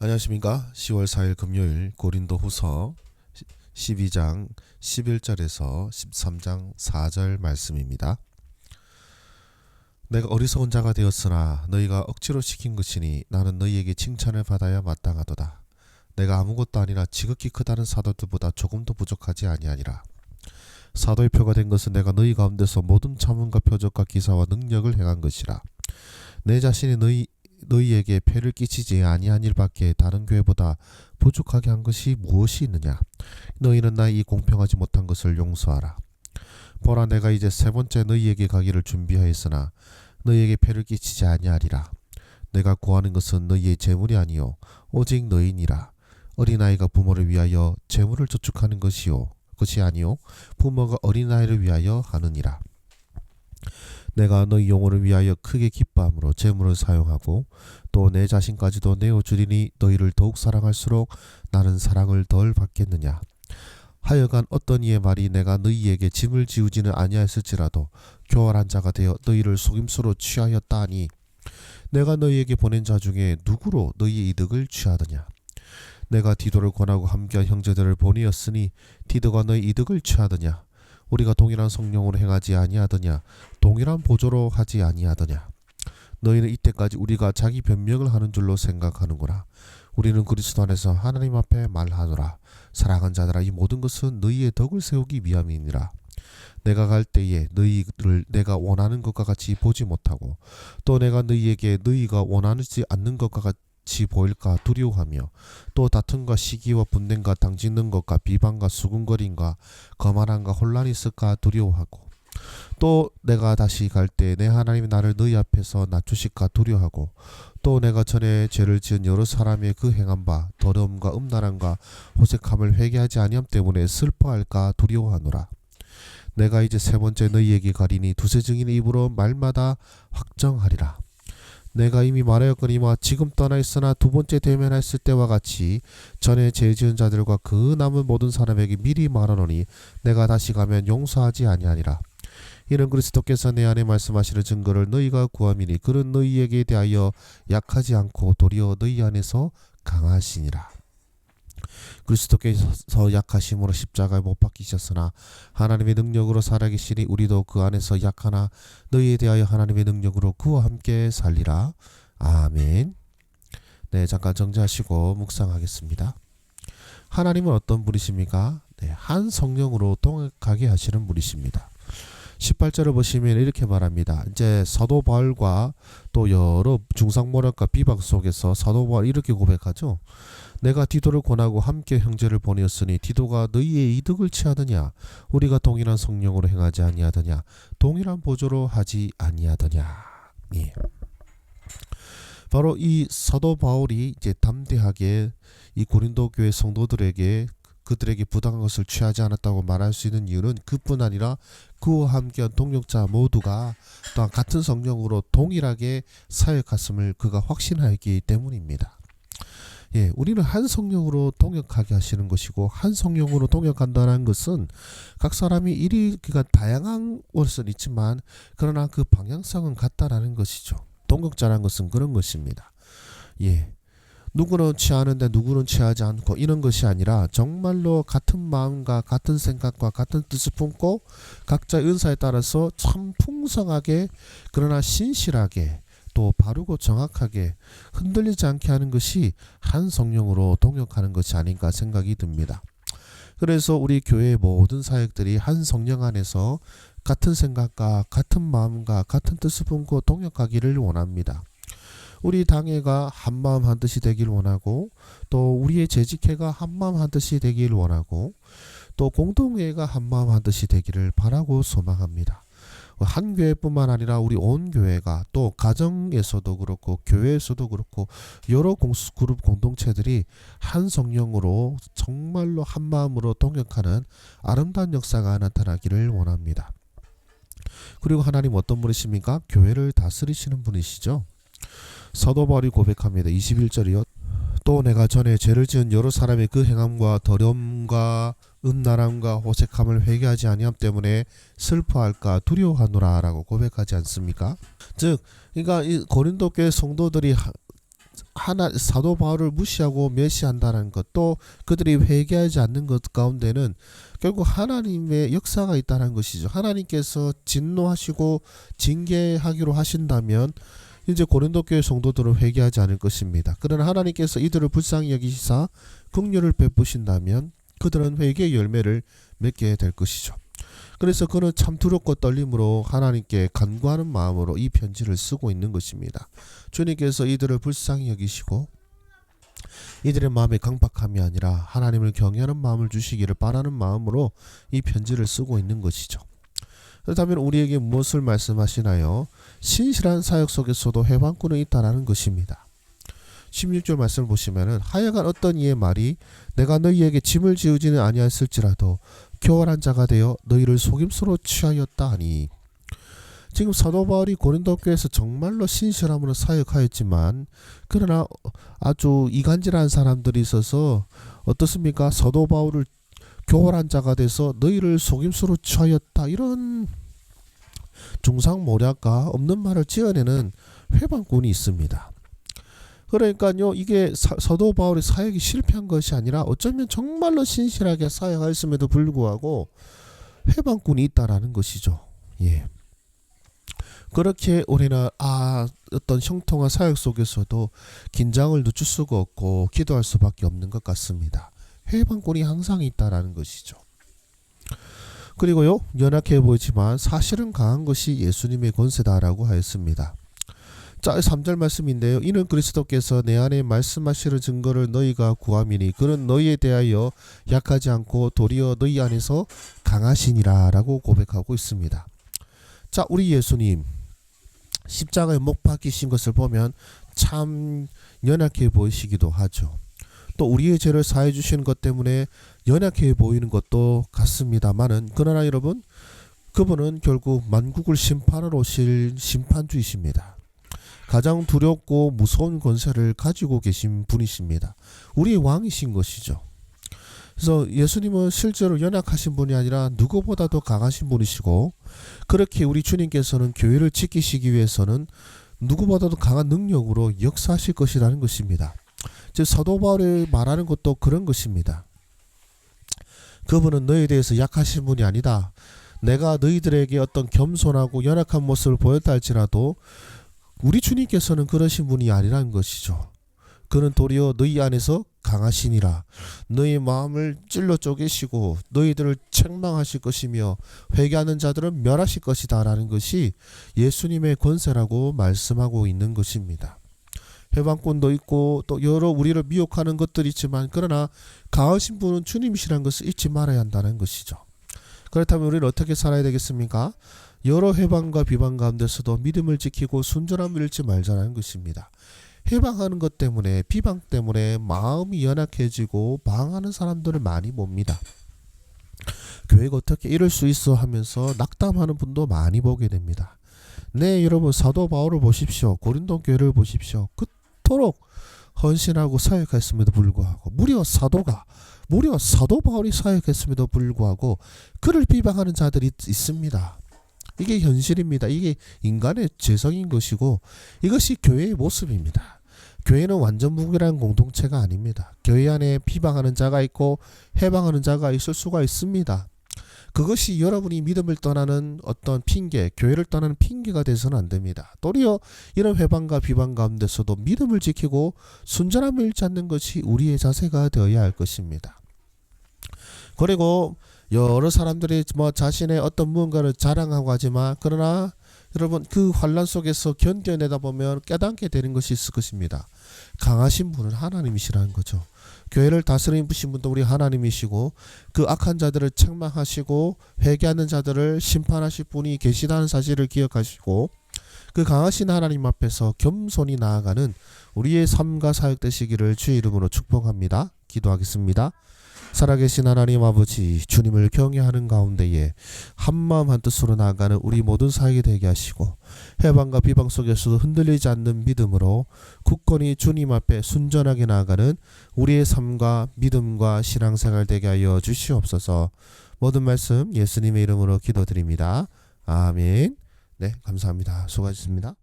안녕하십니까. 10월 4일 금요일 고린도후서 12장 11절에서 13장 4절 말씀입니다. 내가 어리석은 자가 되었으나 너희가 억지로 시킨 것이니 나는 너희에게 칭찬을 받아야 마땅하도다. 내가 아무것도 아니라 지극히 크다는 사도들보다 조금도 부족하지 아니하니라. 사도의 표가 된 것은 내가 너희 가운데서 모든 참음과 표적과 기사와 능력을 행한 것이라. 내 자신이 너희에게 폐를 끼치지 아니한 일밖에 다른 교회보다 부족하게 한 것이 무엇이 있느냐. 너희는 나의 이 공평하지 못한 것을 용서하라. 보라, 내가 이제 세 번째 너희에게 가기를 준비하였으나 너희에게 폐를 끼치지 아니하리라. 내가 구하는 것은 너희의 재물이 아니요 오직 너희니라. 어린아이가 부모를 위하여 재물을 저축하는 것이 아니요 부모가 어린아이를 위하여 하느니라. 내가 너희 영혼을 위하여 크게 기뻐함으로 재물을 사용하고 또 내 자신까지도 내어주리니 너희를 더욱 사랑할수록 나는 사랑을 덜 받겠느냐. 하여간 어떤 이의 말이 내가 너희에게 짐을 지우지는 아니하였을지라도 교활한 자가 되어 너희를 속임수로 취하였다 하니 내가 너희에게 보낸 자 중에 누구로 너희의 이득을 취하더냐. 내가 디도를 권하고 함께한 형제들을 보내었으니 디도가 너희 이득을 취하더냐. 우리가 동일한 성령으로 행하지 아니하더냐. 동일한 보조로 하지 아니하더냐. 너희는 이때까지 우리가 자기 변명을 하는 줄로 생각하는구나. 우리는 그리스도 안에서 하나님 앞에 말하노라. 사랑한 자들아, 이 모든 것은 너희의 덕을 세우기 위함이니라. 내가 갈 때에 너희를 내가 원하는 것과 같이 보지 못하고 또 내가 너희에게 너희가 원하지 않는 것과 같이 보일까 두려워하며 또 다툼과 시기와 분쟁과 당짓는 것과 비방과 수군거림과 거만함과 혼란이 있을까 두려워하고 또 내가 다시 갈 때 내 하나님이 나를 너희 앞에서 낮추실까 두려워하고 또 내가 전에 죄를 지은 여러 사람의 그 행한 바 더러움과 음란함과 호색함을 회개하지 아니함 때문에 슬퍼할까 두려워하노라. 내가 이제 세 번째 너희에게 가리니 두세 증인의 입으로 말마다 확정하리라. 내가 이미 말하였거니와 지금 떠나 있으나 두 번째 대면했을 때와 같이 전에 죄 지은 자들과 그 남은 모든 사람에게 미리 말하노니 내가 다시 가면 용서하지 아니하니라. 이는 그리스도께서 내 안에 말씀하시는 증거를 너희가 구함이니 그는 너희에게 대하여 약하지 않고 도리어 너희 안에서 강하시니라. 그리스도께서 약하심으로 십자가에 못 박히셨으나 하나님의 능력으로 살아계시니 우리도 그 안에서 약하나 너희에 대하여 하나님의 능력으로 그와 함께 살리라. 아멘. 네, 잠깐 정지하시고 묵상하겠습니다. 하나님은 어떤 분이십니까? 네, 한 성령으로 동행하게 하시는 분이십니다. 18절을 보시면 이렇게 말합니다. 이제 사도 바울과 또 여러 중상모략과 비방 속에서 사도 바울 이렇게 고백하죠. 내가 디도를 권하고 함께 형제를 보내었으니 디도가 너희의 이득을 취하더냐. 우리가 동일한 성령으로 행하지 아니하더냐. 동일한 보조로 하지 아니하더냐. 예. 바로 이 사도 바울이 이제 담대하게 이 고린도 교회 성도들에게 그들에게 부당한 것을 취하지 않았다고 말할 수 있는 이유는 그뿐 아니라 그와 함께한 동역자 모두가 또한 같은 성령으로 동일하게 사역했음을 그가 확신하였기 때문입니다. 예, 우리는 한 성령으로 동역하게 하시는 것이고 한 성령으로 동역한다는 것은 각 사람이 그러니까 다양한 것은 있지만 그러나 그 방향성은 같다라는 것이죠. 동역자라는 것은 그런 것입니다. 예. 누구는 취하는데 누구는 취하지 않고 이런 것이 아니라 정말로 같은 마음과 같은 생각과 같은 뜻을 품고 각자의 은사에 따라서 참 풍성하게 그러나 신실하게 또 바르고 정확하게 흔들리지 않게 하는 것이 한 성령으로 동역하는 것이 아닌가 생각이 듭니다. 그래서 우리 교회의 모든 사역들이 한 성령 안에서 같은 생각과 같은 마음과 같은 뜻을 품고 동역하기를 원합니다. 우리 당회가 한마음 한뜻이 되길 원하고 또 우리의 재직회가 한마음 한뜻이 되길 원하고 또 공동회가 한마음 한뜻이 되기를 바라고 소망합니다. 한 교회뿐만 아니라 우리 온 교회가 또 가정에서도 그렇고 교회에서도 그렇고 여러 그룹 공동체들이 한 성령으로 정말로 한 마음으로 동역하는 아름다운 역사가 나타나기를 원합니다. 그리고 하나님 어떤 분이십니까? 교회를 다스리시는 분이시죠. 사도 바울이 고백합니다. 21절이요. 또 내가 전에 죄를 지은 여러 사람의 그 행함과 더러움과 음란함과 호색함을 회개하지 아니함 때문에 슬퍼할까 두려워하노라 라고 고백하지 않습니까? 즉 그러니까 이 고린도 교회 성도들이 사도 바울을 무시하고 멸시한다는 것, 또 그들이 회개하지 않는 것 가운데는 결국 하나님의 역사가 있다는 것이죠. 하나님께서 진노하시고 징계하기로 하신다면 이제 고린도 교회 성도들은 회개하지 않을 것입니다. 그러나 하나님께서 이들을 불쌍히 여기시사 긍휼을 베푸신다면 그들은 회개의 열매를 맺게 될 것이죠. 그래서 그는 참 두렵고 떨림으로 하나님께 간구하는 마음으로 이 편지를 쓰고 있는 것입니다. 주님께서 이들을 불쌍히 여기시고 이들의 마음에 강박함이 아니라 하나님을 경외하는 마음을 주시기를 바라는 마음으로 이 편지를 쓰고 있는 것이죠. 그렇다면 우리에게 무엇을 말씀하시나요? 신실한 사역 속에서도 해방꾼은 있다라는 것입니다. 16절 말씀을 보시면은 하여간 어떤 이의 말이 내가 너희에게 짐을 지우지는 아니하였을지라도 교활한 자가 되어 너희를 속임수로 취하였다 하니, 지금 사도 바울이 고린도 교회에서 정말로 신실함으로 사역하였지만 그러나 아주 이간질한 사람들이 있어서 어떻습니까? 사도 바울을 교활한 자가 돼서 너희를 속임수로 취하였다, 이런 중상모략과 없는 말을 지어내는 회방꾼이 있습니다. 그러니까요, 이게 사도 바울의 사역이 실패한 것이 아니라 어쩌면 정말로 신실하게 사역하였음에도 불구하고 회방꾼이 있다라는 것이죠. 예. 그렇게 우리는 어떤 형통한 사역 속에서도 긴장을 늦출 수가 없고 기도할 수밖에 없는 것 같습니다. 회방꾼이 항상 있다라는 것이죠. 그리고요, 연약해 보이지만 사실은 강한 것이 예수님의 권세다라고 하였습니다. 자, 3절 말씀인데요. 이는 그리스도께서 내 안에 말씀하시는 증거를 너희가 구함이니 그는 너희에 대하여 약하지 않고 도리어 너희 안에서 강하시니라 라고 고백하고 있습니다. 자, 우리 예수님 십자가에 못 박히신 것을 보면 참 연약해 보이시기도 하죠. 또 우리의 죄를 사해 주시는 것 때문에 연약해 보이는 것도 같습니다만은, 그러나 여러분, 그분은 결국 만국을 심판하러 오실 심판주이십니다. 가장 두렵고 무서운 권세를 가지고 계신 분이십니다. 우리의 왕이신 것이죠. 그래서 예수님은 실제로 연약하신 분이 아니라 누구보다도 강하신 분이시고, 그렇게 우리 주님께서는 교회를 지키시기 위해서는 누구보다도 강한 능력으로 역사하실 것이라는 것입니다. 즉 사도 바울이 말하는 것도 그런 것입니다. 그분은 너희에 대해서 약하신 분이 아니다. 내가 너희들에게 어떤 겸손하고 연약한 모습을 보였다 할지라도 우리 주님께서는 그러신 분이 아니라는 것이죠. 그는 도리어 너희 안에서 강하시니라. 너희 마음을 찔러 쪼개시고 너희들을 책망하실 것이며 회개하는 자들은 멸하실 것이다 라는 것이 예수님의 권세라고 말씀하고 있는 것입니다. 해방꾼도 있고 또 여러 우리를 미혹하는 것들이 있지만 그러나 강하신 분은 주님이시라는 것을 잊지 말아야 한다는 것이죠. 그렇다면 우리는 어떻게 살아야 되겠습니까? 여러 해방과 비방 가운데서도 믿음을 지키고 순전함을 잃지 말자는 것입니다. 해방하는 것 때문에, 비방 때문에 마음이 연약해지고 방황하는 사람들을 많이 봅니다. 교회가 어떻게 이럴 수 있어 하면서 낙담하는 분도 많이 보게 됩니다. 네, 여러분, 사도 바울을 보십시오. 고린도 교회를 보십시오. 그토록 헌신하고 사역했음에도 불구하고 무려 사도 바울이 사역했음에도 불구하고 그를 비방하는 자들이 있습니다. 이게 현실입니다. 이게 인간의 죄성인 것이고 이것이 교회의 모습입니다. 교회는 완전 무결한 공동체가 아닙니다. 교회 안에 비방하는 자가 있고 해방하는 자가 있을 수가 있습니다. 그것이 여러분이 믿음을 떠나는 어떤 핑계, 교회를 떠나는 핑계가 돼서는 안 됩니다. 도리어 이런 회방과 비방 가운데서도 믿음을 지키고 순전함을 잃지 않는 것이 우리의 자세가 되어야 할 것입니다. 그리고 여러 사람들이 자신의 어떤 무언가를 자랑하고 하지만 그러나 여러분 그 환난 속에서 견뎌내다 보면 깨닫게 되는 것이 있을 것입니다. 강하신 분은 하나님이시라는 거죠. 교회를 다스리신 분도 우리 하나님이시고 그 악한 자들을 책망하시고 회개하는 자들을 심판하실 분이 계시다는 사실을 기억하시고 그 강하신 하나님 앞에서 겸손히 나아가는 우리의 삶과 사역 되시기를 주의 이름으로 축복합니다. 기도하겠습니다. 살아계신 하나님 아버지, 주님을 경외하는 가운데에 한마음 한뜻으로 나아가는 우리 모든 사역이 되게 하시고 해방과 비방 속에서도 흔들리지 않는 믿음으로 굳건히 주님 앞에 순전하게 나아가는 우리의 삶과 믿음과 신앙생활 되게 하여 주시옵소서. 모든 말씀 예수님의 이름으로 기도드립니다. 아멘. 네, 감사합니다. 수고하셨습니다.